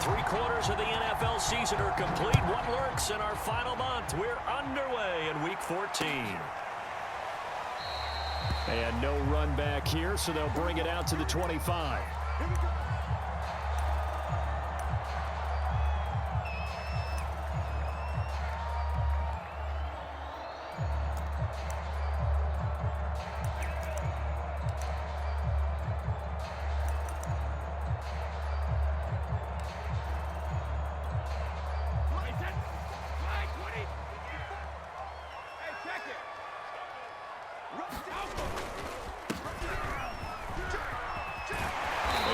3/4 of the NFL season are complete. What lurks in our final month? We're underway in Week 14. And no run back here, so they'll bring it out to the 25. Here we go.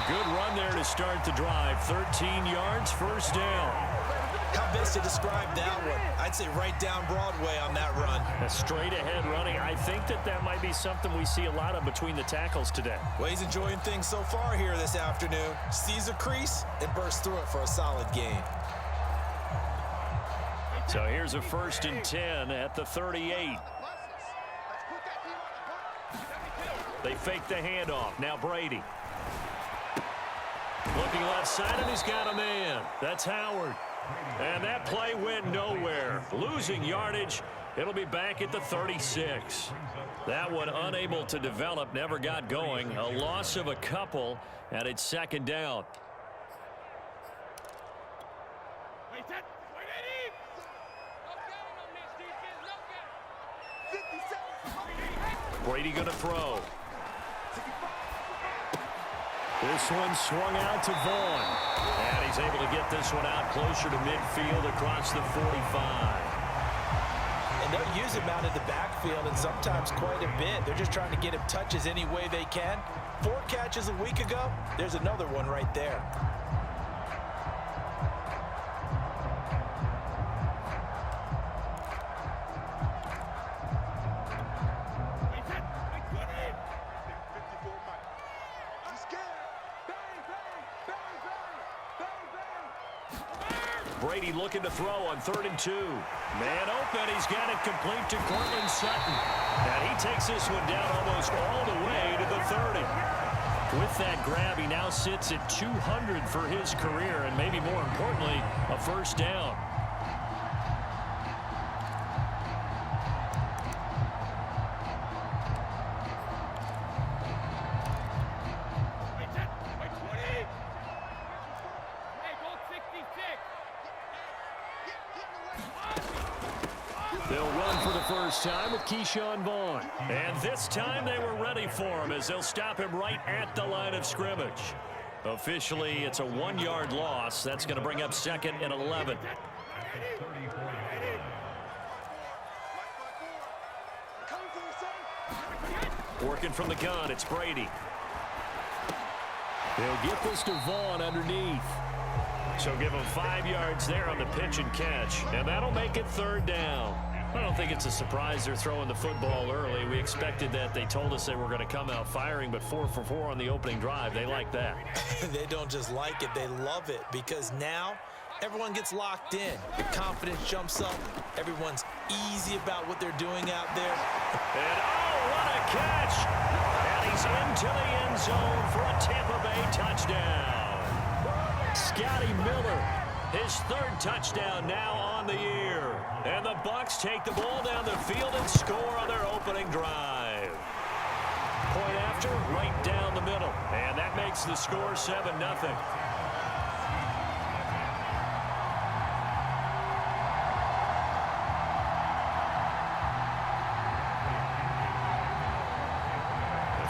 Good run there to start the drive. 13 yards, first down. How best to describe that one? I'd say right down Broadway on that run. A straight ahead running. I think that might be something we see a lot of between the tackles today. Well, he's enjoying things so far here this afternoon. Sees a crease and bursts through it for a solid gain. So here's a 1st and 10 at the 38. They fake the handoff. Now Brady. Looking left side, and he's got a man. That's Howard. And that play went nowhere. Losing yardage. It'll be back at the 36. That one unable to develop, never got going. A loss of a couple, and it's 2nd down. Brady going to throw. This one swung out to Vaughn. And he's able to get this one out closer to midfield across the 45. And they'll use him out in the backfield, and sometimes quite a bit. They're just trying to get him touches any way they can. 4 catches a week ago. There's another one right there. Brady looking to throw on 3rd and 2. Man open. He's got it complete to Cortland Sutton. And he takes this one down almost all the way to the 30. With that grab, he now sits at 200 for his career, and maybe more importantly, a 1st down. They'll run for the first time with Keyshawn Vaughn. And this time they were ready for him as they'll stop him right at the line of scrimmage. Officially, it's a 1-yard loss. That's going to bring up 2nd and 11. Working from the gun, it's Brady. They'll get this to Vaughn underneath. So give him 5 yards there on the pitch and catch. And that'll make it 3rd down. I don't think it's a surprise they're throwing the football early. We expected that. They told us they were going to come out firing, but 4 for 4 on the opening drive. They like that. They don't just like it, they love it, because now everyone gets locked in. The confidence jumps up. Everyone's easy about what they're doing out there. And oh, what a catch! And he's into the end zone for a Tampa Bay touchdown. Scotty Miller, his 3rd touchdown now on the year. And the Bucs take the ball down the field and score on their opening drive. Point after, right down the middle. And that makes the score 7-0.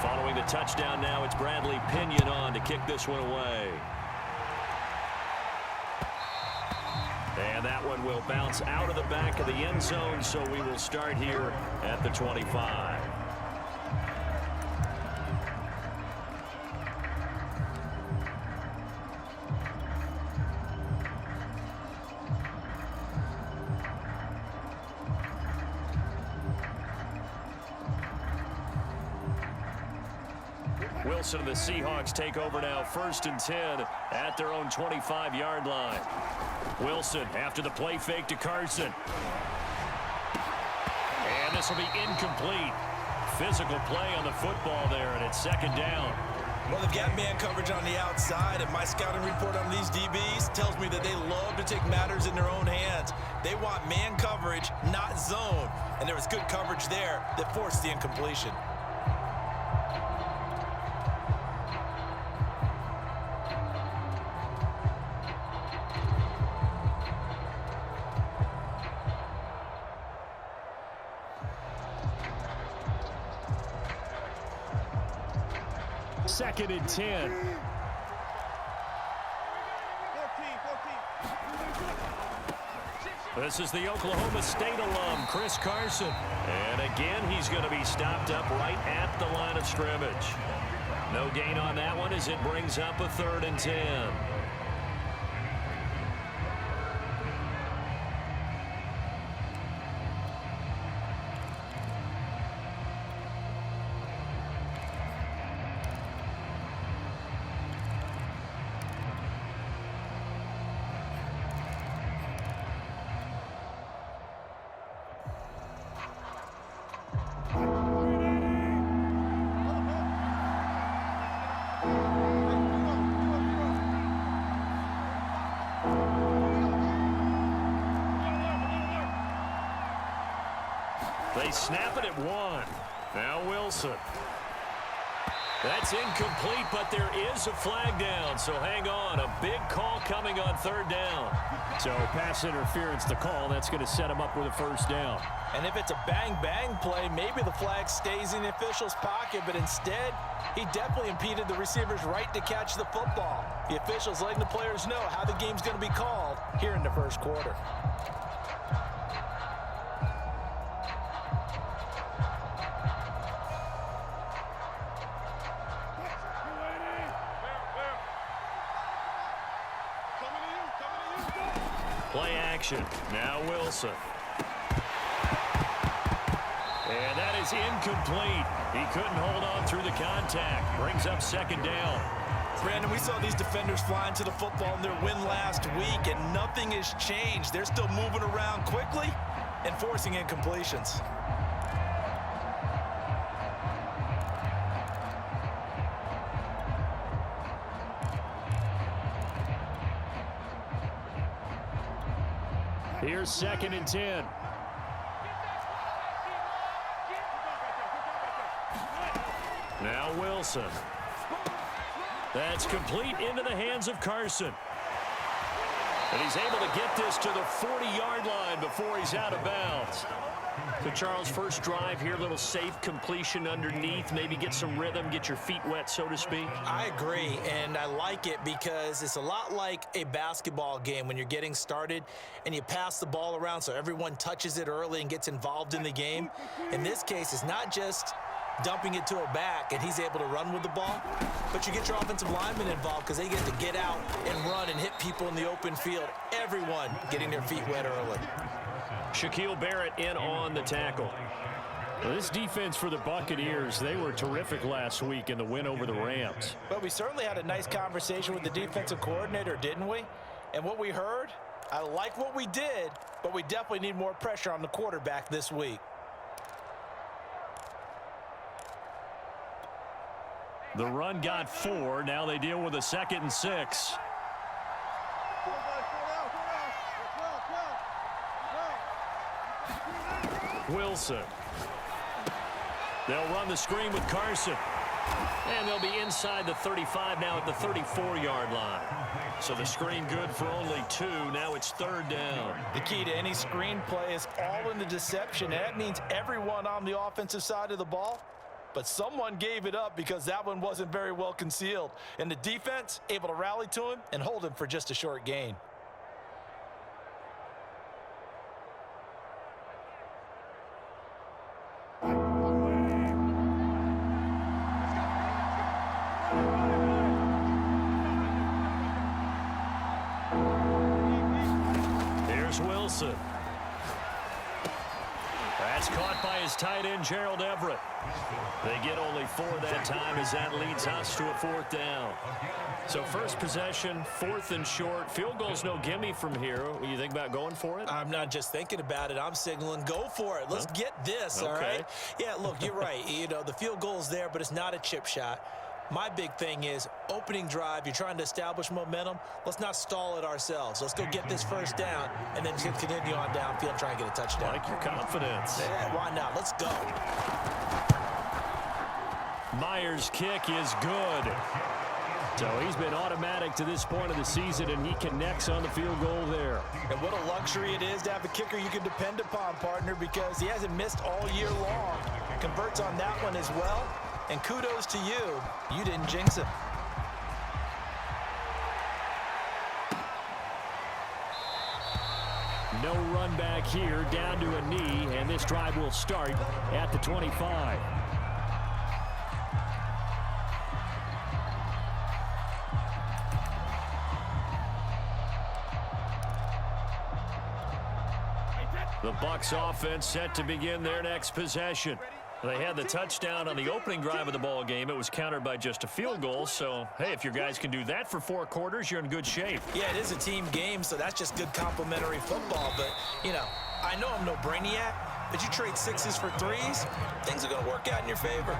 Following the touchdown now, it's Bradley Pinion on to kick this one away. And that one will bounce out of the back of the end zone, so we will start here at the 25. Wilson and the Seahawks take over now, 1st and 10 at their own 25-yard line. Wilson after the play fake to Carson. And this will be incomplete. Physical play on the football there, and it's 2nd down. Well, they've got man coverage on the outside, and my scouting report on these DBs tells me that they love to take matters in their own hands. They want man coverage, not zone. And there was good coverage there that forced the incompletion. Second and 10. 14. This is the Oklahoma State alum, Chris Carson. And again, he's going to be stopped up right at the line of scrimmage. No gain on that one as it brings up a 3rd and 10. They snap it at 1. Now Wilson. That's incomplete, but there is a flag down, so hang on. A big call coming on 3rd down. So pass interference to call. That's going to set him up with a 1st down. And if it's a bang-bang play, maybe the flag stays in the official's pocket, but instead, he definitely impeded the receiver's right to catch the football. The official's letting the players know how the game's going to be called here in the 1st quarter. Play action. Now Wilson. And that is incomplete. He couldn't hold on through the contact. Brings up 2nd down. Brandon, we saw these defenders flying to the football in their win last week, and nothing has changed. They're still moving around quickly and forcing incompletions. Here's 2nd and 10. Now Wilson. That's complete into the hands of Carson. And he's able to get this to the 40-yard line before he's out of bounds. So, Charles, first drive here, little safe completion underneath, maybe get some rhythm, get your feet wet, so to speak. I agree, and I like it because it's a lot like a basketball game when you're getting started and you pass the ball around so everyone touches it early and gets involved in the game. In this case, it's not just dumping it to a back and he's able to run with the ball, but you get your offensive linemen involved because they get to get out and run and hit people in the open field. Everyone getting their feet wet early. Shaquille Barrett in on the tackle. Well, this defense for the Buccaneers, they were terrific last week in the win over the Rams. But we certainly had a nice conversation with the defensive coordinator, didn't we? And what we heard, I like what we did, but we definitely need more pressure on the quarterback this week. The run got 4. Now they deal with a 2nd and 6. Wilson. They'll run the screen with Carson. And they'll be inside the 35 now at the 34-yard line. So the screen good for only 2. Now it's 3rd down. The key to any screen play is all in the deception. That means everyone on the offensive side of the ball. But someone gave it up because that one wasn't very well concealed. And the defense able to rally to him and hold him for just a short gain. Here's Wilson. That's caught by his tight end, Gerald Everett. They get only 4 that time as that leads us to a 4th down. So first possession, 4th and short. Field goal's no gimme from here. What do you think about going for it? I'm not just thinking about it. I'm signaling go for it. Let's get this, all right? Yeah, look, you're right. You know, the field goal's there, but it's not a chip shot. My big thing is opening drive. You're trying to establish momentum. Let's not stall it ourselves. Let's go get this first down and then continue on downfield and try and get a touchdown. Like your confidence. Yeah, why not? Let's go. Myers' kick is good. So he's been automatic to this point of the season, and he connects on the field goal there. And what a luxury it is to have a kicker you can depend upon, partner, because he hasn't missed all year long. Converts on that one as well. And kudos to you. You didn't jinx him. No run back here, down to a knee, and this drive will start at the 25. The Bucs offense set to begin their next possession. They had the touchdown on the opening drive of the ball game. It was countered by just a field goal. So, hey, if your guys can do that for 4 quarters, you're in good shape. Yeah, it is a team game, so that's just good complimentary football. But, you know, I know I'm no brainiac, but you trade 6s for 3s, things are going to work out in your favor.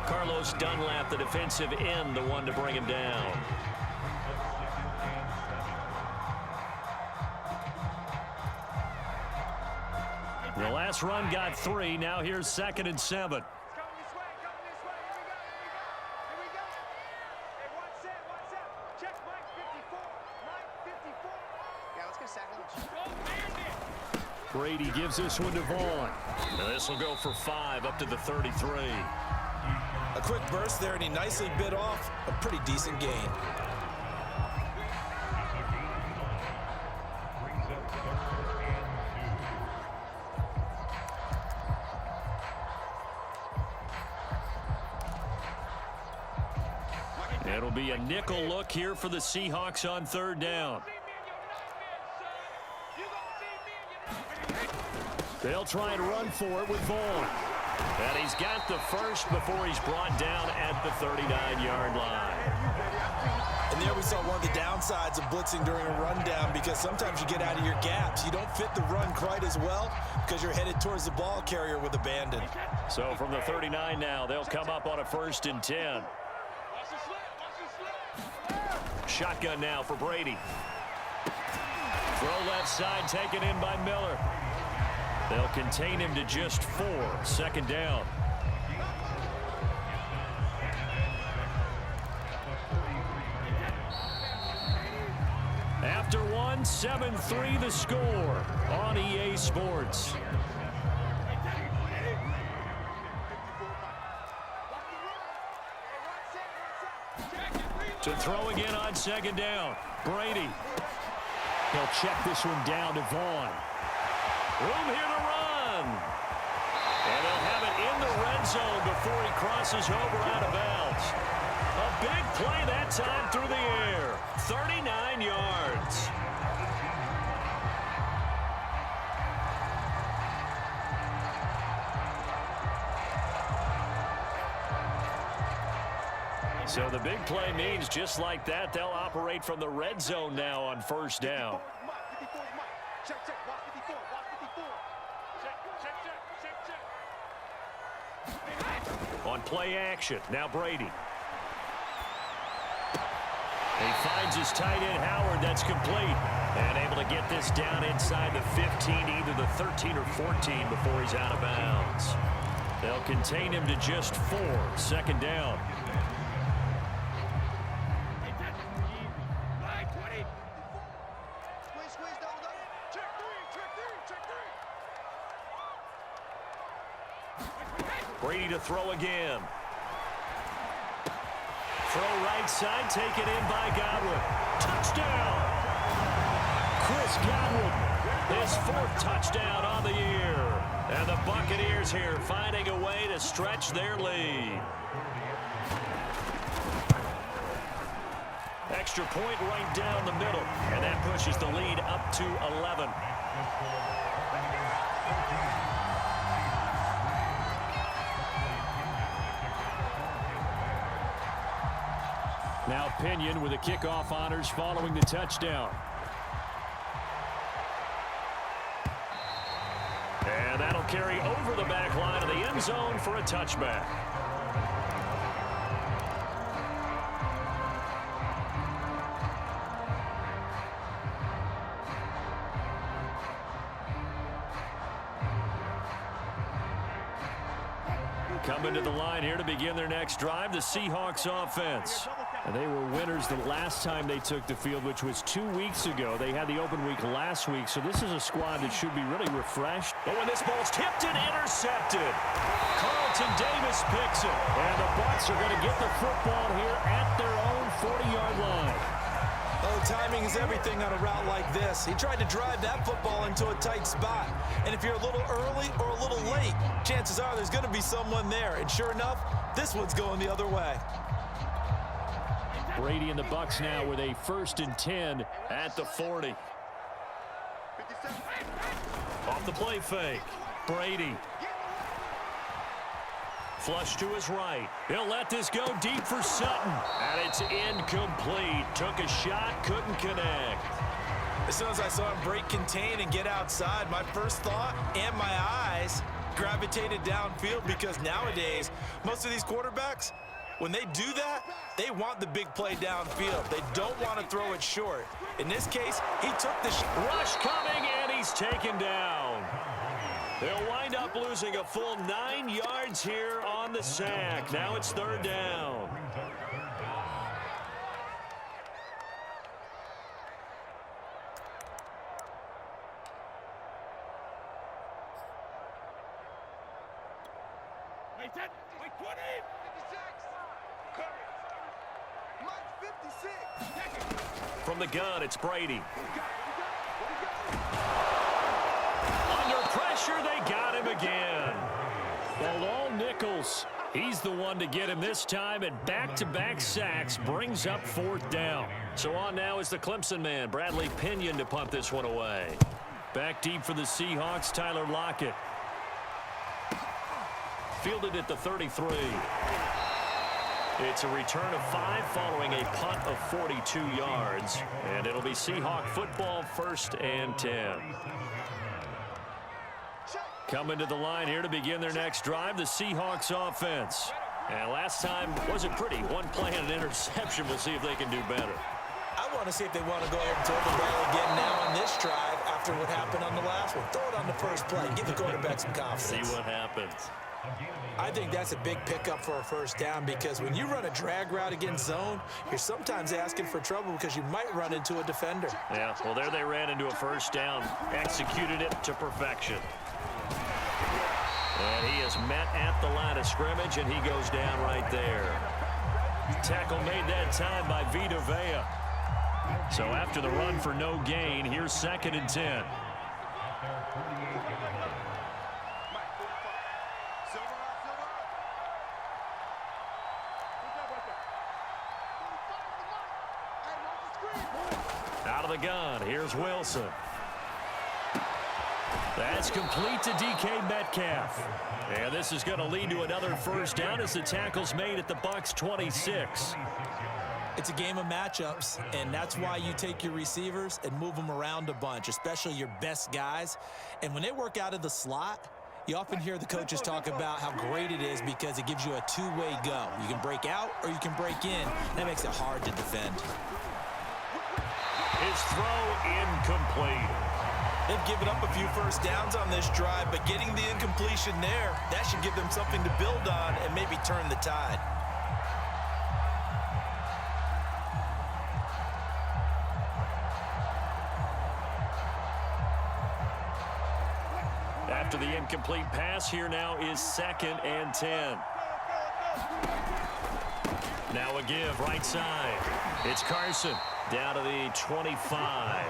Carlos Dunlap, the defensive end, the one to bring him down. The last run got 3. Now here's 2nd and 7. Brady gives this one to Vaughn. Now this will go for 5 up to the 33. A quick burst there, and he nicely bit off a pretty decent gain. It'll be a nickel look here for the Seahawks on 3rd down. They'll try and run for it with Vaughn. And he's got the first before he's brought down at the 39-yard line. And there we saw one of the downsides of blitzing during a rundown, because sometimes you get out of your gaps. You don't fit the run quite as well because you're headed towards the ball carrier with abandon. So from the 39 now, they'll come up on a 1st and 10. Shotgun now for Brady. Throw left side, taken in by Miller. They'll contain him to just 4. 2nd down. After 1, 7-3 the score on EA Sports. To throw again on 2nd down. Brady. He'll check this one down to Vaughn. Room here to run. And they'll have it in the red zone before he crosses over out of bounds. A big play that time through the air. 39 yards. So the big play means just like that, they'll operate from the red zone now on 1st down. On play action, now Brady. He finds his tight end Howard, that's complete. And able to get this down inside the 15, either the 13 or 14 before he's out of bounds. They'll contain him to just 4. 2nd down. Brady to throw again. Throw right side, taken in by Godwin. Touchdown! Chris Godwin, his 4th touchdown on the year. And the Buccaneers here finding a way to stretch their lead. Extra point right down the middle, and that pushes the lead up to 11. Now Pinion with the kickoff honors following the touchdown. And that'll carry over the back line of the end zone for a touchback. Coming to the line here to begin their next drive, the Seahawks offense. And they were winners the last time they took the field, which was 2 weeks ago. They had the open week last week, so this is a squad that should be really refreshed. But when this ball's tipped and intercepted, Carlton Davis picks it. And the Bucs are going to get the football here at their own 40-yard line. Oh, timing is everything on a route like this. He tried to drive that football into a tight spot. And if you're a little early or a little late, chances are there's going to be someone there. And sure enough, this one's going the other way. Brady and the Bucs now with a 1st and 10 at the 40. Off the play fake. Brady. Flush to his right. He'll let this go deep for Sutton. And it's incomplete. Took a shot, couldn't connect. As soon as I saw him break contain and get outside, my first thought and my eyes gravitated downfield, because nowadays, most of these quarterbacks, when they do that, they want the big play downfield. They don't want to throw it short. In this case, he took the rush coming, and he's taken down. They'll wind up losing a full 9 yards here on the sack. Now it's 3rd down. From the gun, it's Brady. Under pressure, they got him again. Well, Nichols, he's the one to get him this time, and back-to-back sacks brings up 4th down. So on now is the Clemson man, Bradley Pinion, to punt this one away. Back deep for the Seahawks, Tyler Lockett. Fielded at the 33. It's a return of 5 following a punt of 42 yards. And it'll be Seahawk football, 1st and 10. Coming to the line here to begin their next drive, the Seahawks offense. And last time wasn't pretty. One play and an interception. We'll see if they can do better. I want to see if they want to go ahead and throw the ball again now on this drive after what happened on the last one. Throw it on the first play. Give the quarterback some confidence. See what happens. I think that's a big pickup for a 1st down, because when you run a drag route against zone, you're sometimes asking for trouble because you might run into a defender. Yeah, well, there they ran into a 1st down. Executed it to perfection. And he is met at the line of scrimmage, and he goes down right there. Tackle made that time by Vita Vea. So after the run for no gain, here's 2nd and 10. Out of the gun, here's Wilson. That's complete to DK Metcalf. And this is going to lead to another 1st down as the tackle's made at the Bucs 26. It's a game of matchups, and that's why you take your receivers and move them around a bunch, especially your best guys. And when they work out of the slot, you often hear the coaches talk about how great it is because it gives you a two-way go. You can break out or you can break in. That makes it hard to defend. His throw incomplete. They've given up a few 1st downs on this drive, but getting the incompletion there, that should give them something to build on and maybe turn the tide. After the incomplete pass, here now is 2nd and 10. Now a give, right side. It's Carson down to the 25.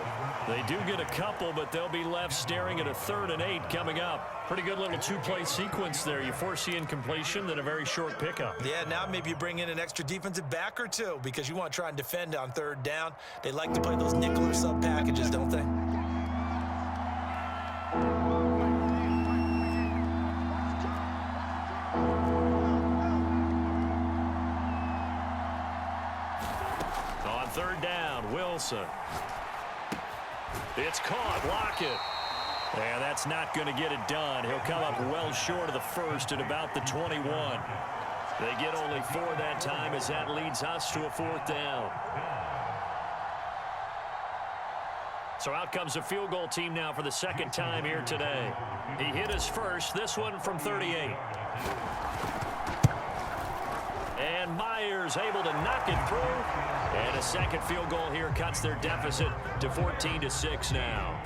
They do get a couple, but they'll be left staring at a 3rd and 8 coming up. Pretty good little 2-play sequence there. You force the incompletion, then a very short pickup. Yeah, now maybe you bring in an extra defensive back or two because you want to try and defend on 3rd down. They like to play those nickel or sub packages, don't they? On 3rd down, Wilson. It's caught. Lockett. And that's not going to get it done. He'll come up well short of the 1st at about the 21. They get only 4 that time as that leads us to a 4th down. So out comes a field goal team now for the 2nd time here today. He hit his first, this one from 38. Myers able to knock it through. And a second field goal here cuts their deficit to 14-6 now.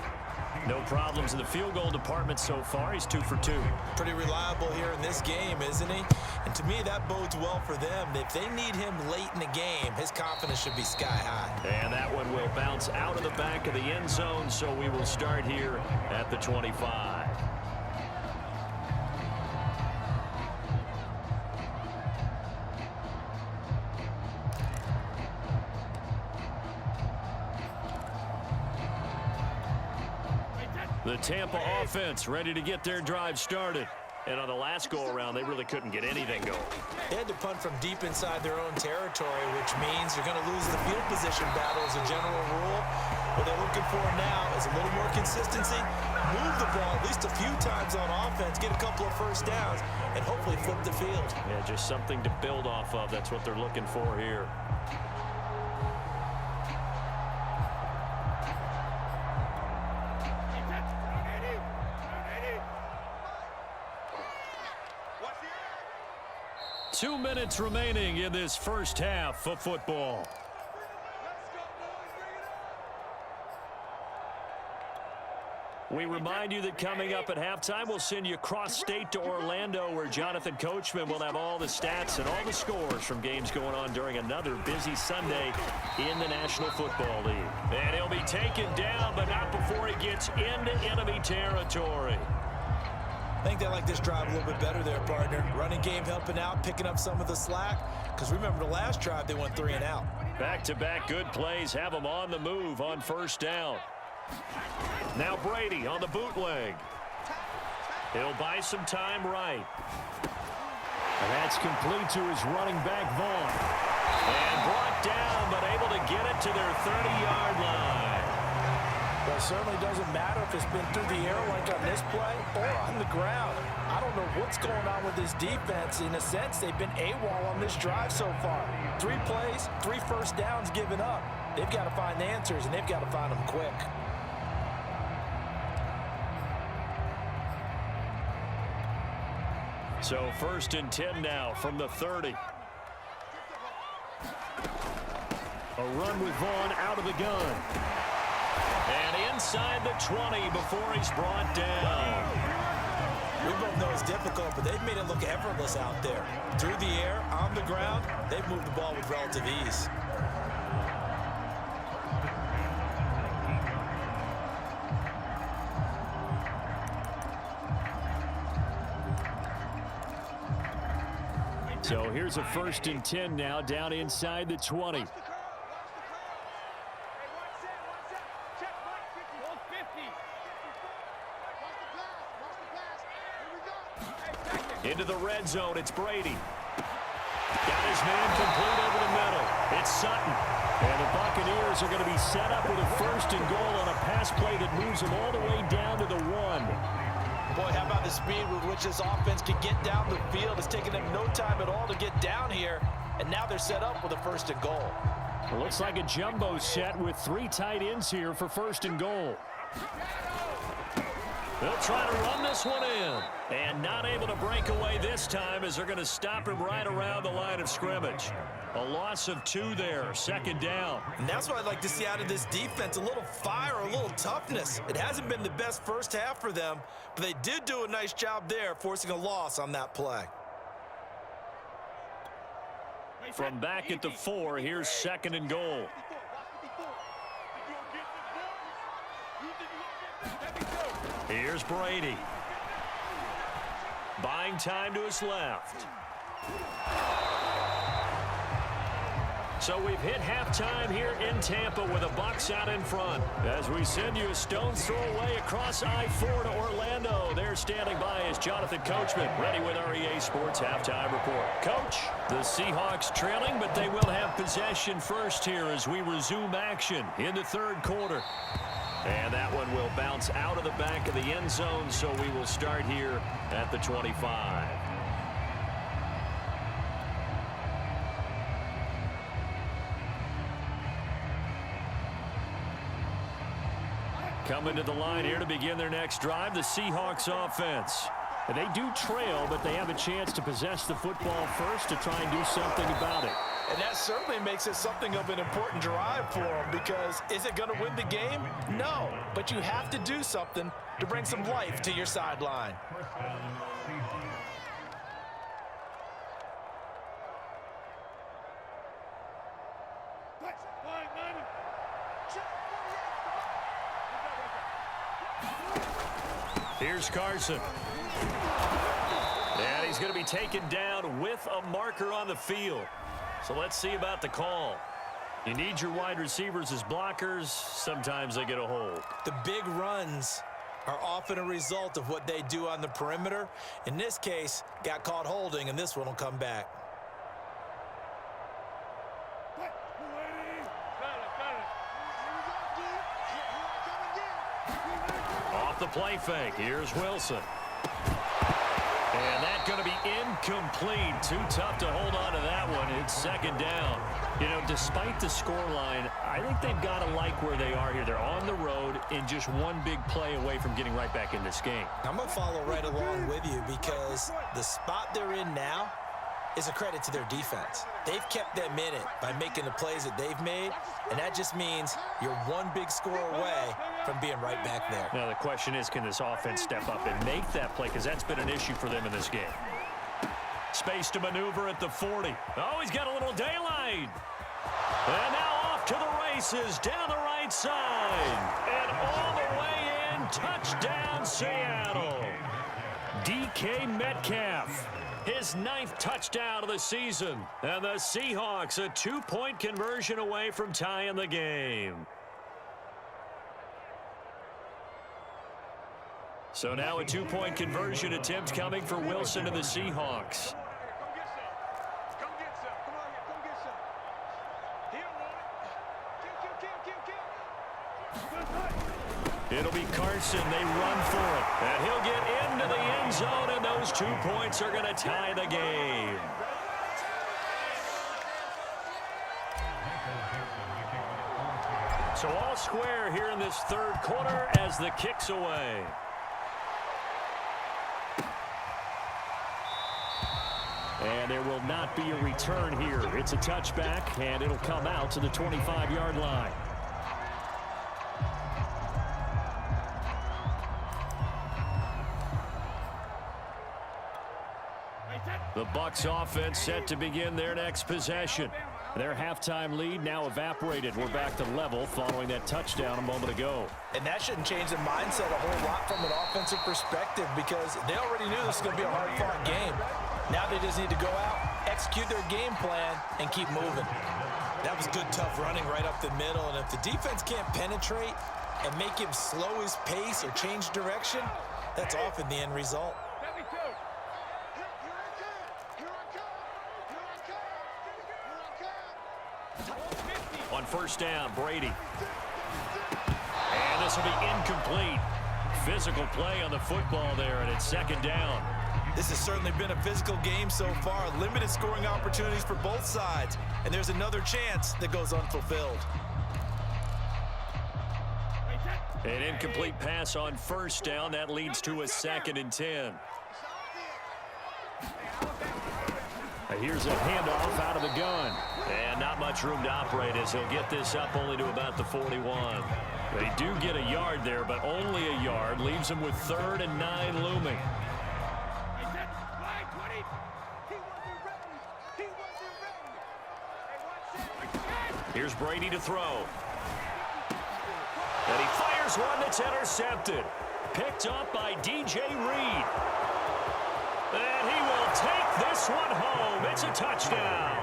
No problems in the field goal department so far. He's 2 for 2. Pretty reliable here in this game, isn't he? And to me, that bodes well for them. If they need him late in the game, his confidence should be sky high. And that one will bounce out of the back of the end zone, so we will start here at the 25. The Tampa offense ready to get their drive started. And on the last go-around, they really couldn't get anything going. They had to punt from deep inside their own territory, which means you're going to lose the field position battle as a general rule. What they're looking for now is a little more consistency, move the ball at least a few times on offense, get a couple of first downs, and hopefully flip the field. Yeah, just something to build off of. That's what they're looking for here. Two minutes remaining in this first half of football. We remind you that coming up at halftime, we'll send you cross-state to Orlando, where Jonathan Coachman will have all the stats and all the scores from games going on during another busy Sunday in the National Football League. And he'll be taken down, but not before he gets into enemy territory. I think they like this drive a little bit better there, partner. Running game helping out, picking up some of the slack. Because remember, the last drive, they went 3 and out. Back-to-back good plays have them on the move on first down. Now Brady on the bootleg. He'll buy some time right. And that's complete to his running back, Vaughn. And brought down, but able to get it to their 30-yard line. Well, it certainly doesn't matter if it's been through the air like on this play or on the ground. I don't know what's going on with this defense. In a sense, they've been AWOL on this drive so far. 3 plays, 3 first downs given up. They've got to find the answers, and they've got to find them quick. So 1st and 10 now from the 30. A run with Vaughn out of the gun. And inside the 20 before he's brought down. We both know it's difficult, but they've made it look effortless out there. Through the air, on the ground, they've moved the ball with relative ease. So here's a 1st and 10 now down inside the 20. Into the red zone, it's Brady. Got his man complete over the middle. It's Sutton. And the Buccaneers are going to be set up with a 1st and goal on a pass play that moves them all the way down to the 1. Boy, how about the speed with which this offense can get down the field? It's taken them no time at all to get down here, and now they're set up with a 1st and goal. It looks like a jumbo set with 3 tight ends here for 1st and goal. They'll try to run this one in. And not able to break away this time as they're going to stop him right around the line of scrimmage. A loss of 2 there, 2nd down. And that's what I'd like to see out of this defense, a little fire, a little toughness. It hasn't been the best first half for them, but they did do a nice job there, forcing a loss on that play. From back at the 4, here's 2nd and goal. Here's Brady. Buying time to his left. So we've hit halftime here in Tampa with the Bucs out in front. As we send you a stone's throw away across I-4 to Orlando. There standing by is Jonathan Coachman, ready with our EA Sports Halftime Report. Coach, the Seahawks trailing, but they will have possession first here as we resume action in the 3rd quarter. And that one will bounce out of the back of the end zone, so we will start here at the 25. Coming to the line here to begin their next drive, the Seahawks offense. And they do trail, but they have a chance to possess the football first to try and do something about it. And that certainly makes it something of an important drive for them, because is it going to win the game? No, but you have to do something to bring some life to your sideline. Here's Carson. And he's going to be taken down with a marker on the field. So let's see about the call. You need your wide receivers as blockers. Sometimes they get a hold. The big runs are often a result of what they do on the perimeter. In this case, got caught holding, and this one will come back. Off the play fake. Here's Wilson. And that's going to be incomplete. Too tough to hold on to that one. It's second down. You know, despite the scoreline, I think they've got to like where they are here. They're on the road and just one big play away from getting right back in this game. I'm going to follow right along with you, because the spot they're in now is a credit to their defense. They've kept them in it by making the plays that they've made, and that just means you're one big score away from being right back there. Now the question is, can this offense step up and make that play, because that's been an issue for them in this game. Space to maneuver at the 40. Oh, he's got a little daylight. And now off to the races down the right side. And all the way in, touchdown Seattle. DK Metcalf, his 9th touchdown of the season. And the Seahawks a 2-point conversion away from tying the game. So now a 2-point conversion attempt coming for Wilson and the Seahawks. It'll be Carson. They run for it. And he'll get into the end zone, and those 2 points are going to tie the game. So all square here in this third quarter as the kick's away. And there will not be a return here. It's a touchback, and it'll come out to the 25-yard line. The Bucs offense set to begin their next possession. Their halftime lead now evaporated. We're back to level following that touchdown a moment ago. And that shouldn't change the mindset a whole lot from an offensive perspective, because they already knew this was going to be a hard-fought game. Now they just need to go out, execute their game plan, and keep moving. That was good, tough running right up the middle. And if the defense can't penetrate and make him slow his pace or change direction, that's often the end result. On first down, Brady. And this will be incomplete. Physical play on the football there, and it's second down. This has certainly been a physical game so far. Limited scoring opportunities for both sides. And there's another chance that goes unfulfilled. An incomplete pass on first down. That leads to a 2nd and 10. Here's a handoff out of the gun. And not much room to operate as he'll get this up only to about the 41. They do get a yard there, but only a yard. Leaves him with 3rd and 9 looming. Here's Brady to throw. And he fires one that's intercepted. Picked up by DJ Reed. And he will take this one home. It's a touchdown.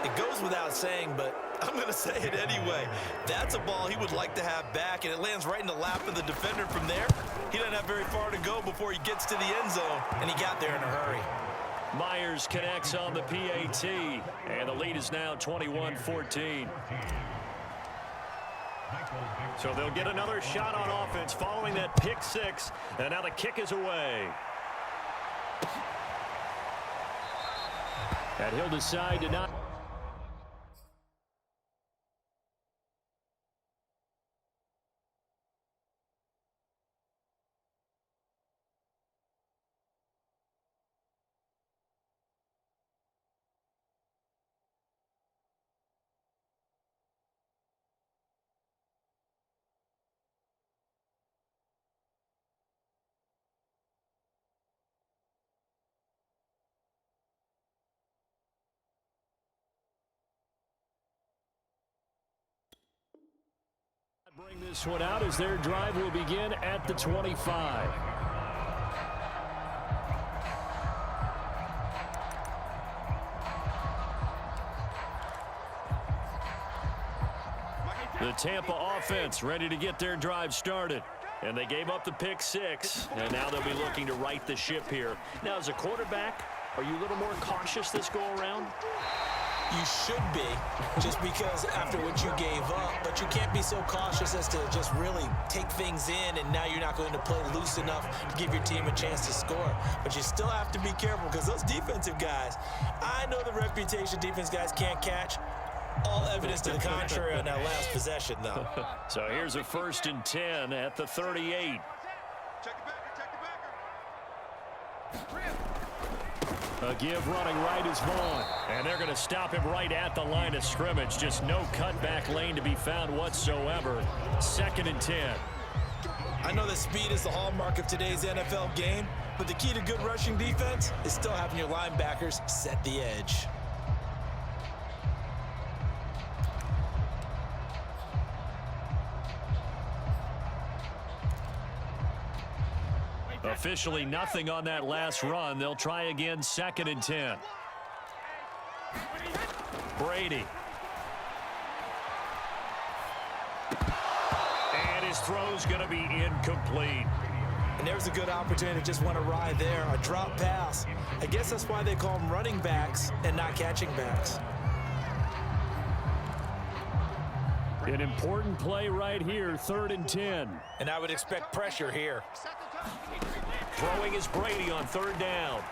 It goes without saying, but I'm going to say it anyway. That's a ball he would like to have back, and it lands right in the lap of the defender from there. He doesn't have very far to go before he gets to the end zone, and he got there in a hurry. Myers connects on the PAT, and the lead is now 21-14. So they'll get another shot on offense following that pick six, and now the kick is away. And he'll decide to not... this one out as their drive will begin at the 25. The Tampa offense ready to get their drive started. And they gave up the pick six. And now they'll be looking to right the ship here. Now, as a quarterback, are you a little more cautious this go-around? You should be, just because after what you gave up. But you can't be so cautious as to just really take things in, and now you're not going to play loose enough to give your team a chance to score. But you still have to be careful because those defensive guys, I know the reputation defense guys can't catch. All evidence to the contrary on that last possession, though. So here's a 1st and 10 at the 38. A give running right is Vaughn. And they're going to stop him right at the line of scrimmage. Just no cutback lane to be found whatsoever. 2nd and 10. I know that speed is the hallmark of today's NFL game, but the key to good rushing defense is still having your linebackers set the edge. Officially nothing on that last run. They'll try again, 2nd and 10. Brady. And his throw's going to be incomplete. And there's a good opportunity to just went awry there. A drop pass. I guess that's why they call them running backs and not catching backs. An important play right here, 3rd and 10. And I would expect pressure here. Throwing is Brady on 3rd down.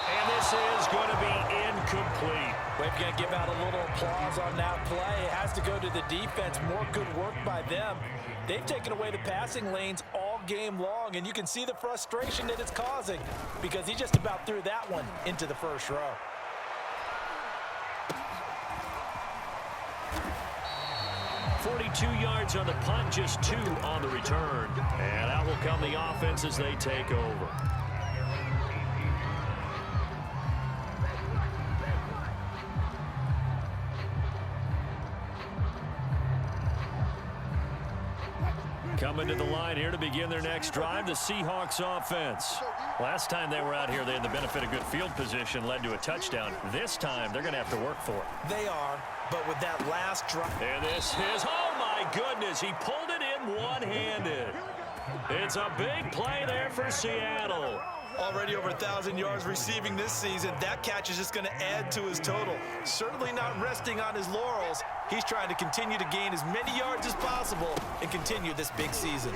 And this is going to be incomplete. We're going to give out a little applause on that play. It has to go to the defense. More good work by them. They've taken away the passing lanes all game long, and you can see the frustration that it's causing because he just about threw that one into the first row. .42 yards on the punt, just 2 on the return. And out will come the offense as they take over. Coming to the line here to begin their next drive, the Seahawks offense. Last time they were out here, they had the benefit of good field position, led to a touchdown. This time, they're going to have to work for it. They are, but with that last drive. And this is, oh my goodness, he pulled it in one-handed. It's a big play there for Seattle. Already over 1,000 yards receiving this season. That catch is just going to add to his total. Certainly not resting on his laurels. He's trying to continue to gain as many yards as possible and continue this big season.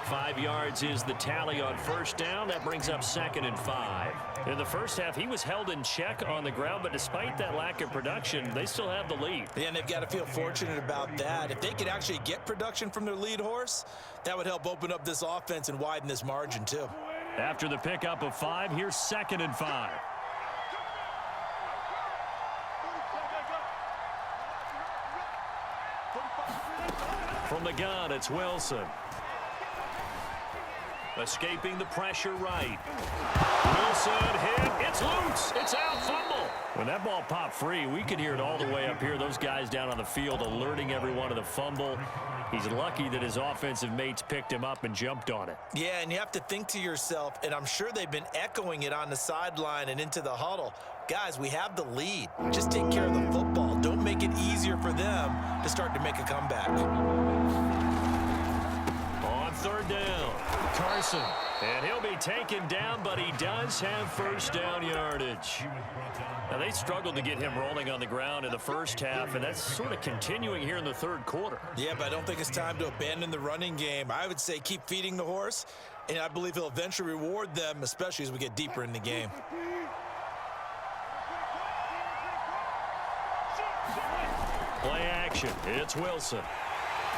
5 yards is the tally on 1st down. That brings up 2nd and 5. In the first half, he was held in check on the ground, but despite that lack of production, they still have the lead. Yeah, and they've got to feel fortunate about that. If they could actually get production from their lead horse, that would help open up this offense and widen this margin too. After the pickup of 5, here's 2nd and 5. From the gun, it's Wilson. Escaping the pressure right. Wilson hit. It's loose. It's out. Fumble. When that ball popped free, we could hear it all the way up here. Those guys down on the field alerting everyone of the fumble. He's lucky that his offensive mates picked him up and jumped on it. Yeah, and you have to think to yourself, and I'm sure they've been echoing it on the sideline and into the huddle. Guys, we have the lead. Just take care of the football. Don't make it easier for them to start to make a comeback. On 3rd down, Carson. And he'll be taken down, but he does have 1st down yardage. Now, they struggled to get him rolling on the ground in the first half, and that's sort of continuing here in the 3rd quarter. Yeah, but I don't think it's time to abandon the running game. I would say keep feeding the horse, and I believe he'll eventually reward them, especially as we get deeper in the game. Play action. It's Wilson.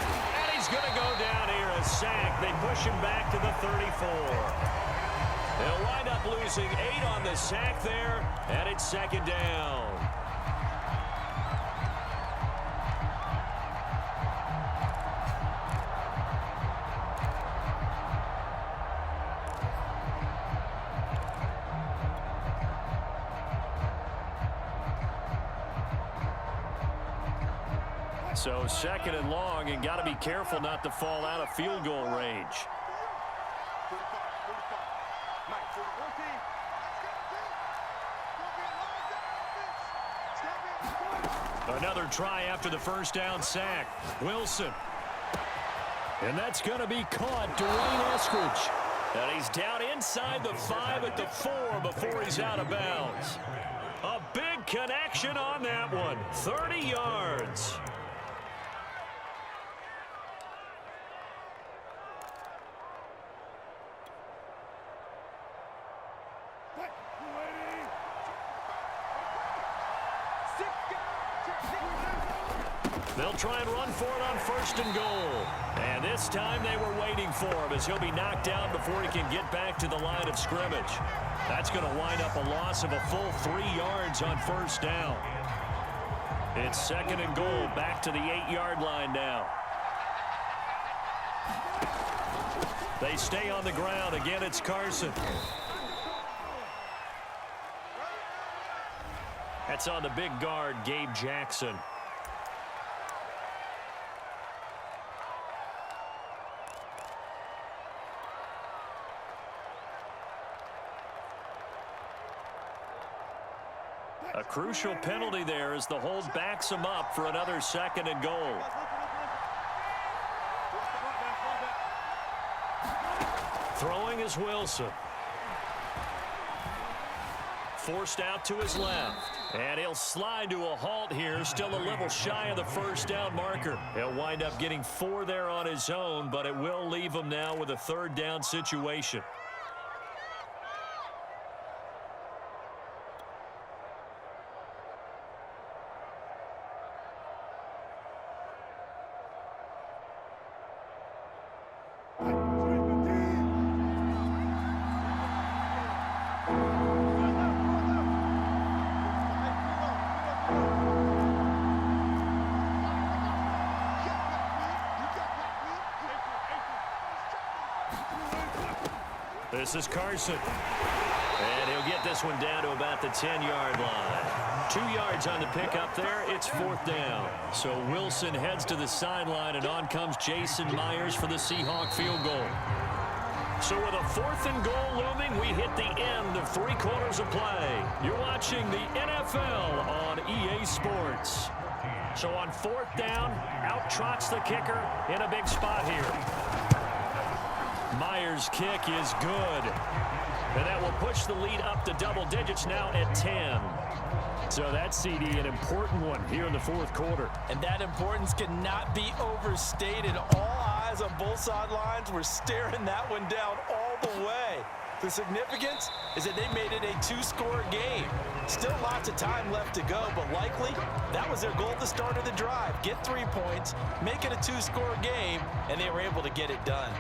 And he's going to go down here, a sack. They push him back to the 34. They'll wind up losing 8 on the sack there, and it's 2nd down. So second and long, and got to be careful not to fall out of field goal range. Another try after the first down sack. Wilson. And that's going to be caught. Dwayne Eskridge. And he's down inside the 5 at the 4 before he's out of bounds. A big connection on that one. 30 yards. They'll try and run for it on first and goal. And this time they were waiting for him as he'll be knocked down before he can get back to the line of scrimmage. That's going to wind up a loss of a full 3 yards on first down. It's second and goal, back to the 8-yard line now. They stay on the ground. Again, it's Carson. That's on the big guard, Gabe Jackson. A crucial penalty there as the hold backs him up for another second and goal. Throwing is Wilson. Forced out to his left. And he'll slide to a halt here, still a little shy of the first down marker. He'll wind up getting 4 there on his own, but it will leave him now with a third down situation. This is Carson. And he'll get this one down to about the 10-yard line. 2 yards on the pickup there. It's fourth down. So Wilson heads to the sideline, and on comes Jason Myers for the Seahawk field goal. So with a fourth and goal looming, we hit the end of 3 quarters of play. You're watching the NFL on EA Sports. So on fourth down, out trots the kicker in a big spot here. Myers' kick is good. And that will push the lead up to double digits now at 10. So that's, CD, an important one here in the fourth quarter. And that importance cannot be overstated. All eyes on both sidelines were staring that one down all the way. The significance is that they made it a 2-score game. Still lots of time left to go, but likely that was their goal at the start of the drive. Get 3 points, make it a 2-score game, and they were able to get it done.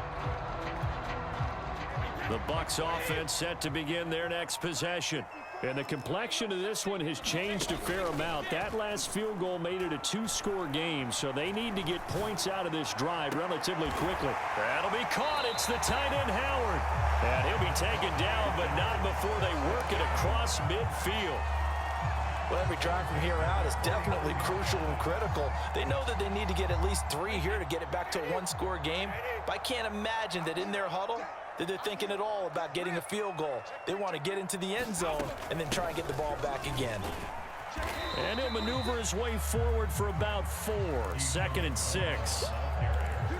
The Bucs offense set to begin their next possession. And the complexion of this one has changed a fair amount. That last field goal made it a 2-score game, so they need to get points out of this drive relatively quickly. That'll be caught. It's the tight end, Howard. And he'll be taken down, but not before they work it across midfield. Well, every drive from here out is definitely crucial and critical. They know that they need to get at least 3 here to get it back to a 1-score game. But I can't imagine that in their huddle that they're thinking at all about getting a field goal. They want to get into the end zone and then try and get the ball back again. And he'll maneuver his way forward for about 4. 2nd and 6.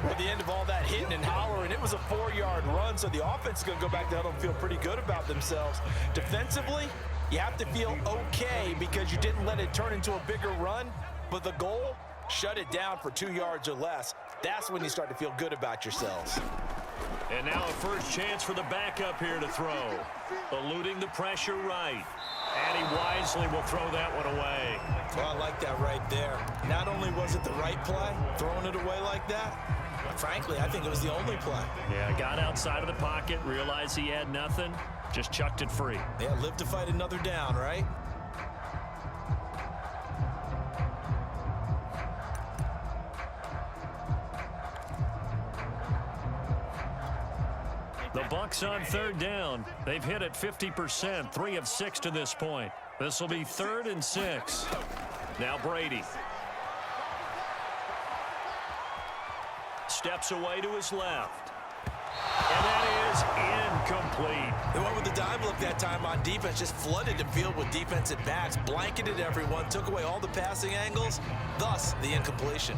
At the end of all that hitting and hollering, it was a 4-yard run, so the offense is going to go back to huddle and feel pretty good about themselves. Defensively, you have to feel okay because you didn't let it turn into a bigger run, but the goal, shut it down for 2 yards or less. That's when you start to feel good about yourselves. And now a first chance for the backup here to throw. Eluding the pressure right. And he wisely will throw that one away. Well, I like that right there. Not only was it the right play, throwing it away like that, but frankly, I think it was the only play. Yeah, got outside of the pocket, realized he had nothing, just chucked it free. Yeah, live to fight another down, right? The Bucs on third down. They've hit it 50%, 3 of 6 to this point. This will be 3rd and 6. Now Brady. steps away to his left. And that is incomplete. They went with the dime look that time on defense, just flooded the field with defensive backs, blanketed everyone, took away all the passing angles, thus the incompletion.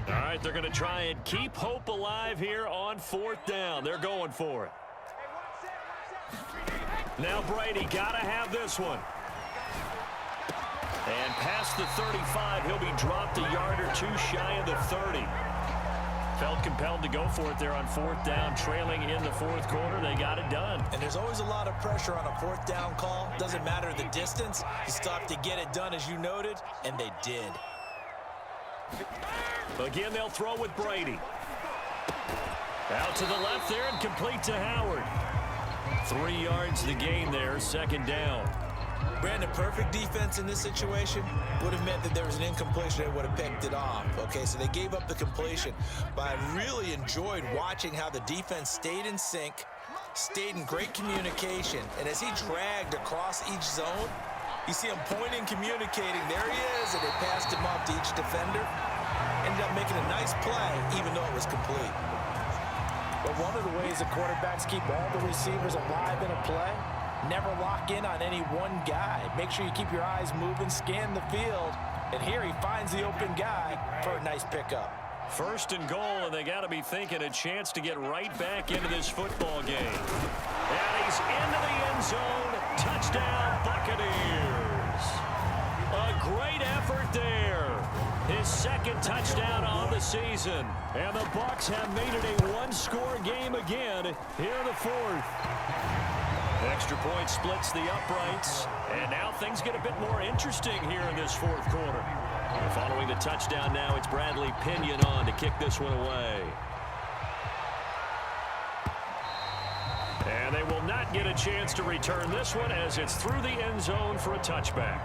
All right, they're going to try and keep hope alive here on 4th down. They're going for it. Now Brady got to have this one. And past the 35, he'll be dropped a yard or two shy of the 30. Felt compelled to go for it there on 4th down, trailing in the 4th quarter. They got it done. And there's always a lot of pressure on a 4th down call. Doesn't matter the distance. You still have to get it done, as you noted, and they did. Again, they'll throw with Brady. Out to the left there and complete to Howard. 3 yards the gain there, 2nd down. Brandon, perfect defense in this situation would have meant that there was an incompletion. They would have picked it off. Okay, so they gave up the completion. But I really enjoyed watching how the defense stayed in sync, stayed in great communication. And as he dragged across each zone, you see him pointing, communicating. There he is, and they passed him off to each defender. Ended up making a nice play, even though it was complete. But one of the ways the quarterbacks keep all the receivers alive in a play, never lock in on any one guy. Make sure you keep your eyes moving, scan the field. And here he finds the open guy for a nice pickup. 1st and goal, and they got to be thinking a chance to get right back into this football game. And he's into the end zone. Touchdown, Buccaneers. A great effort there. His 2nd touchdown on the season. And the Bucs have made it a one-score game again here in the 4th. Extra point splits the uprights. And now things get a bit more interesting here in this 4th quarter. Following the touchdown now, it's Bradley Pinion on to kick this one away. And they will not get a chance to return this one as it's through the end zone for a touchback.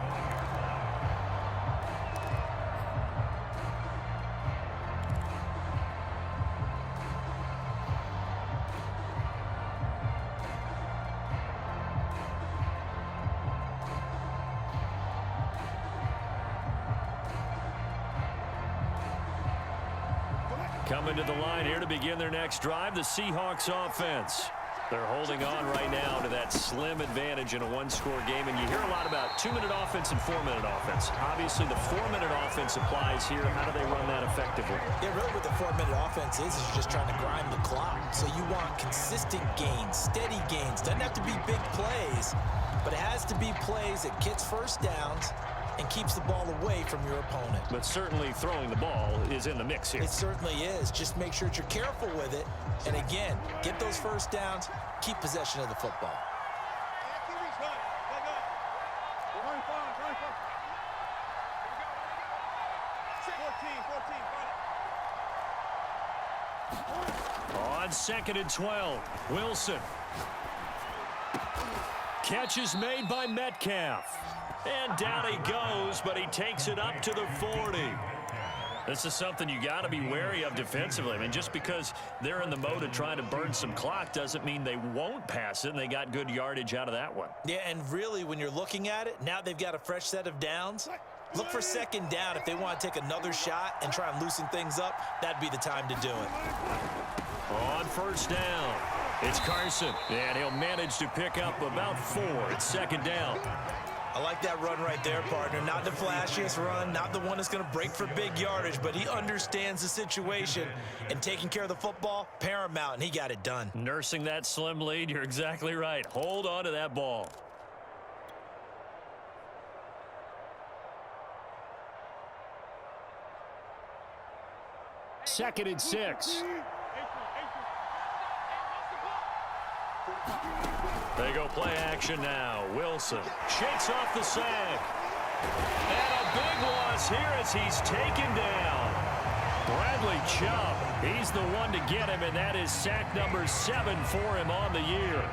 Coming to the line here to begin their next drive, the Seahawks offense. They're holding on right now to that slim advantage in a one-score game, and you hear a lot about 2-minute offense and 4-minute offense. Obviously, the 4-minute offense applies here. How do they run that effectively? Yeah, really what the 4-minute offense is you're just trying to grind the clock. So you want consistent gains, steady gains. Doesn't have to be big plays, but it has to be plays that gets first downs and keeps the ball away from your opponent. But certainly throwing the ball is in the mix here. It certainly is. Just make sure that you're careful with it. And again, get those first downs, keep possession of the football. On 2nd and 12, Wilson. Catch is made by Metcalf. And down he goes, but he takes it up to the 40. This is something you got to be wary of defensively. I mean, just because they're in the mode of trying to burn some clock doesn't mean they won't pass it, and they got good yardage out of that one. Yeah, and really, when you're looking at it, now they've got a fresh set of downs. Look for 2nd down. If they want to take another shot and try and loosen things up, that'd be the time to do it. On 1st down, it's Carson, and he'll manage to pick up about 4. It's 2nd down. I like that run right there, partner. Not the flashiest run, not the one that's going to break for big yardage, but he understands the situation, and taking care of the football, paramount, and he got it done. Nursing that slim lead, you're exactly right. Hold on to that ball. Second and 6. They go play action now. Wilson shakes off the sack. And a big loss here as he's taken down. Bradley Chubb, he's the one to get him, and that is sack number 7 for him on the year.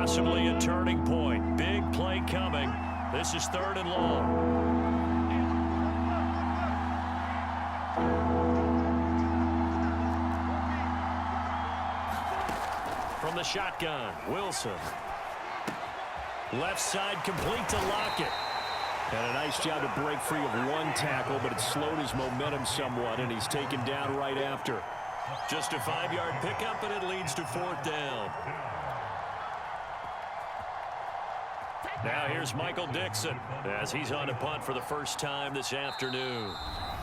Possibly a turning point. Big play coming. This is 3rd and long. From the shotgun, Wilson. Left side complete to Lockett. And a nice job to break free of one tackle, but it slowed his momentum somewhat, and he's taken down right after. Just a 5-yard pickup, and it leads to 4th down. Now here's Michael Dixon as he's on to punt for the first time this afternoon.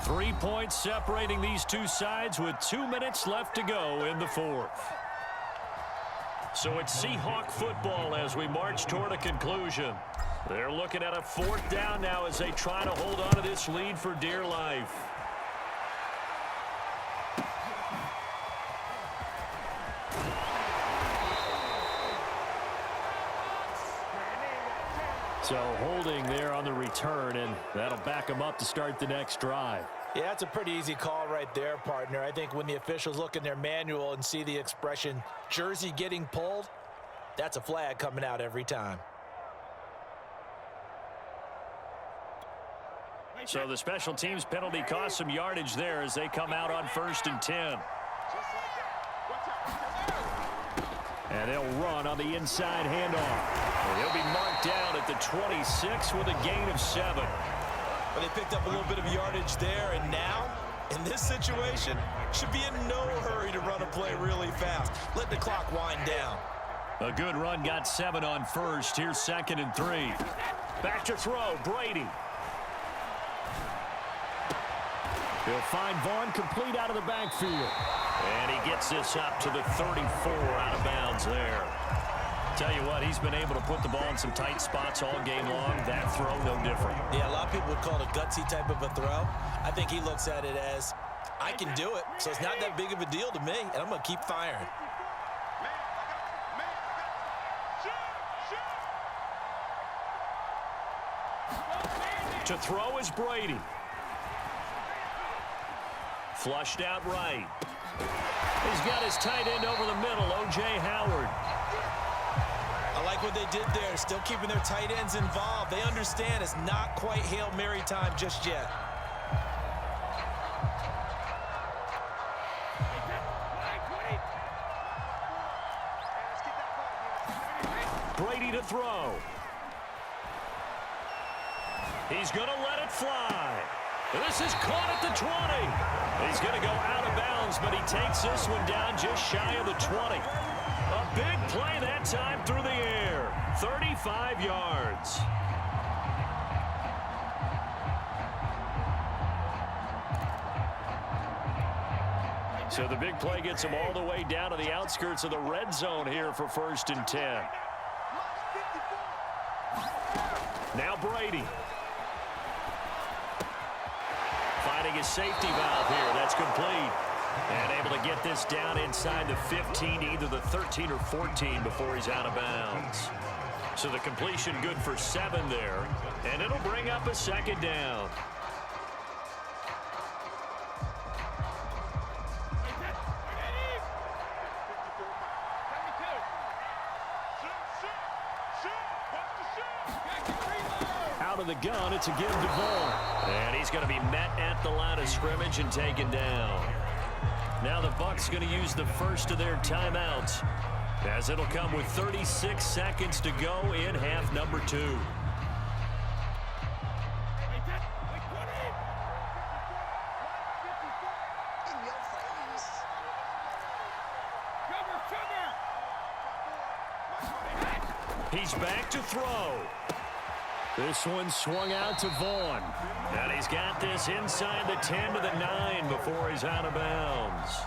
3 points separating these two sides with 2 minutes left to go in the 4th. So it's Seahawk football as we march toward a conclusion. They're looking at a 4th down now as they try to hold on to this lead for dear life. So holding there on the return, and that'll back them up to start the next drive. Yeah, that's a pretty easy call right there, partner. I think when the officials look in their manual and see the expression jersey getting pulled, that's a flag coming out every time. So the special teams penalty cost some yardage there as they come out on 1st and 10. And they'll run on the inside handoff. And he'll be marked down at the 26 with a gain of 7. But they picked up a little bit of yardage there, and now, in this situation, should be in no hurry to run a play really fast. Let the clock wind down. A good run got 7 on 1st. Here's 2nd and 3. Back to throw, Brady. He'll find Vaughn complete out of the backfield. And he gets this up to the 34 out of bounds there. Tell you what, he's been able to put the ball in some tight spots all game long. That throw, no different. Yeah, a lot of people would call it a gutsy type of a throw. I think he looks at it as, I can do it, so it's not that big of a deal to me, and I'm going to keep firing. To throw is Brady. Flushed out right. He's got his tight end over the middle, O.J. Howard. I like what they did there, still keeping their tight ends involved. They understand it's not quite Hail Mary time just yet. Brady to throw. He's going to let it fly. This is caught at the 20. He's going to go out of bounds, but he takes this one down just shy of the 20. A big play that time through the air. 35 yards. So the big play gets him all the way down to the outskirts of the red zone here for 1st and 10. Now Brady. Finding his safety valve here. That's complete. And able to get this down inside the 15, either the 13 or 14 before he's out of bounds. So the completion good for 7 there. And it'll bring up a 2nd down. Out of the gun, it's a give to Vaughn. And he's going to be met at the line of scrimmage and taken down. Now the Bucs going to use the first of their timeouts, as it'll come with 36 seconds to go in half number 2. He's back to throw. This one swung out to Vaughn. And he's got this inside the 10 to the 9 before he's out of bounds.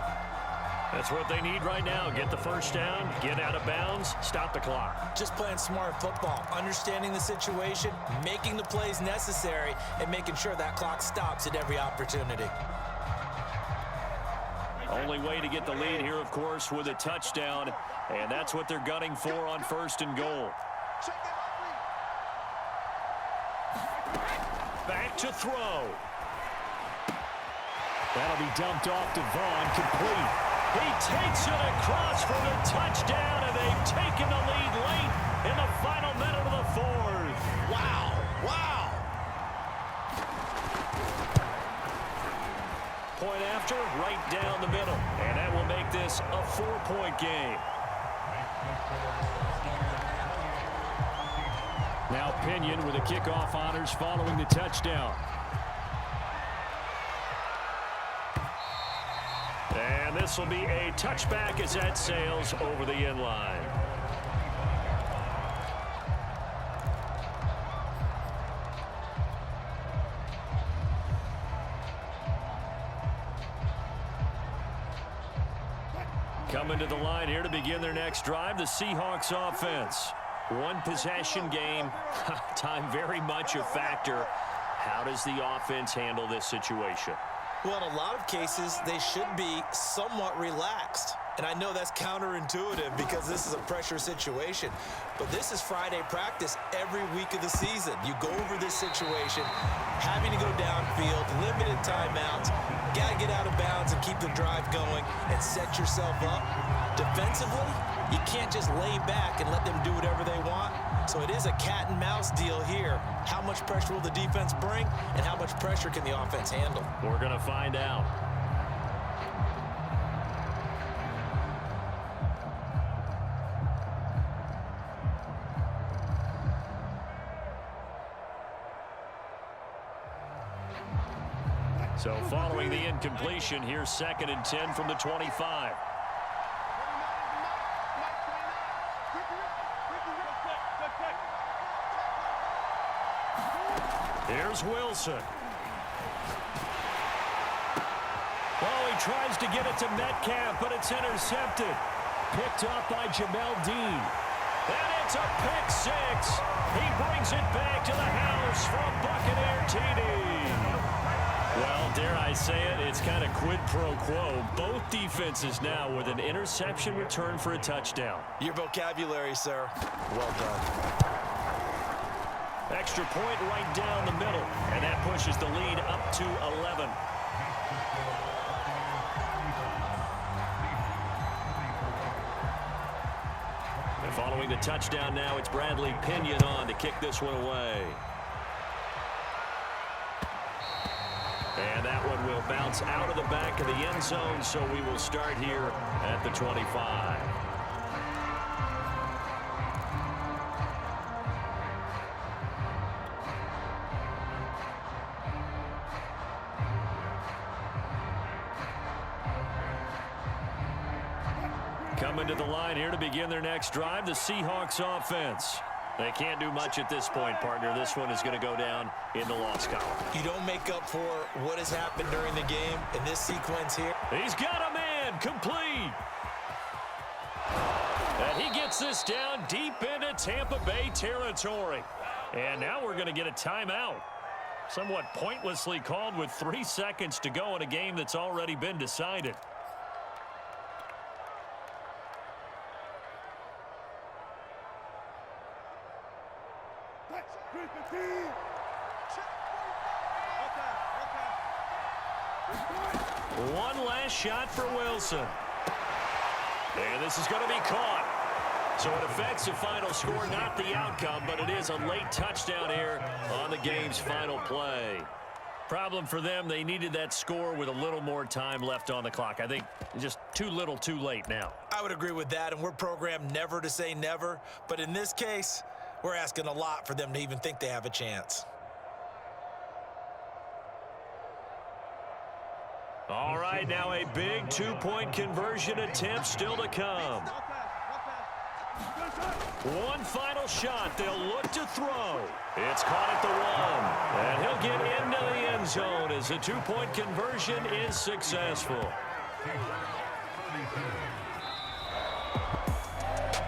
That's what they need right now. Get the first down, get out of bounds, stop the clock. Just playing smart football, understanding the situation, making the plays necessary, and making sure that clock stops at every opportunity. Only way to get the lead here, of course, with a touchdown. And that's what they're gunning for on 1st and goal. Back to throw. That'll be dumped off to Vaughn, complete. He takes it across for the touchdown, and they've taken the lead late in the final minute of the fourth. Wow. Wow. Point after, right down the middle. And that will make this a 4-point game. Now Pinion with the kickoff honors following the touchdown. And this will be a touchback as that sails over the end line. Coming to the line here to begin their next drive, the Seahawks offense. One possession game, time very much a factor. How does the offense handle this situation? Well, in a lot of cases, they should be somewhat relaxed. And I know that's counterintuitive because this is a pressure situation. But this is Friday practice every week of the season. You go over this situation, having to go downfield, limited timeouts, got to get out of bounds and keep the drive going and set yourself up. Defensively, you can't just lay back and let them do whatever they want. So it is a cat and mouse deal here. How much pressure will the defense bring, and how much pressure can the offense handle? We're going to find out. So following the incompletion, here's 2nd and 10 from the 25. Here's Wilson. Oh, he tries to get it to Metcalf, but it's intercepted. Picked up by Jamel Dean. And it's a pick six. He brings it back to the house from Buccaneer TD. Well, dare I say it, it's kind of quid pro quo. Both defenses now with an interception return for a touchdown. Your vocabulary, sir. Well done. Extra point right down the middle, and that pushes the lead up to 11. And following the touchdown now, it's Bradley Pinion on to kick this one away. And that one will bounce out of the back of the end zone, so we will start here at the 25. Coming to the line here to begin their next drive, the Seahawks offense. They can't do much at this point, partner. This one is going to go down in the loss column. You don't make up for what has happened during the game in this sequence here. He's got a man complete. And he gets this down deep into Tampa Bay territory. And now we're going to get a timeout. Somewhat pointlessly called with 3 seconds to go in a game that's already been decided. One last shot for Wilson. And this is going to be caught. So it affects the final score, not the outcome, but it is a late touchdown here on the game's final play. Problem for them, they needed that score with a little more time left on the clock. I think just too little, too late now. I would agree with that, and we're programmed never to say never. But in this case, we're asking a lot for them to even think they have a chance. All right, now a big two-point conversion attempt still to come. One final shot. They'll look to throw. It's caught at the 1. And he'll get into the end zone as the two-point conversion is successful.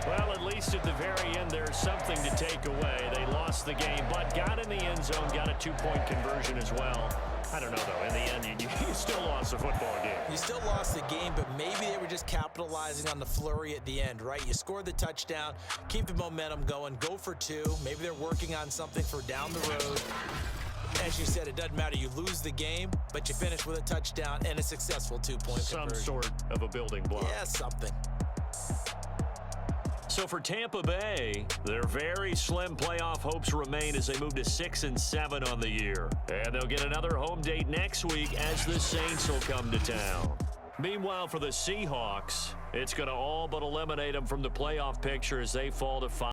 Well, at least at the very end, there's something to take away. They lost the game, but got in the end zone, got a two-point conversion as well. I don't know, though. In the end, you still lost the football game. You still lost the game, but maybe they were just capitalizing on the flurry at the end, right? You score the touchdown, keep the momentum going, go for 2. Maybe they're working on something for down the road. As you said, it doesn't matter. You lose the game, but you finish with a touchdown and a successful two-point conversion. Some sort of a building block. Yeah, something. So for Tampa Bay, their very slim playoff hopes remain as they move to 6-7 on the year. And they'll get another home date next week as the Saints will come to town. Meanwhile, for the Seahawks, it's going to all but eliminate them from the playoff picture as they fall to 5.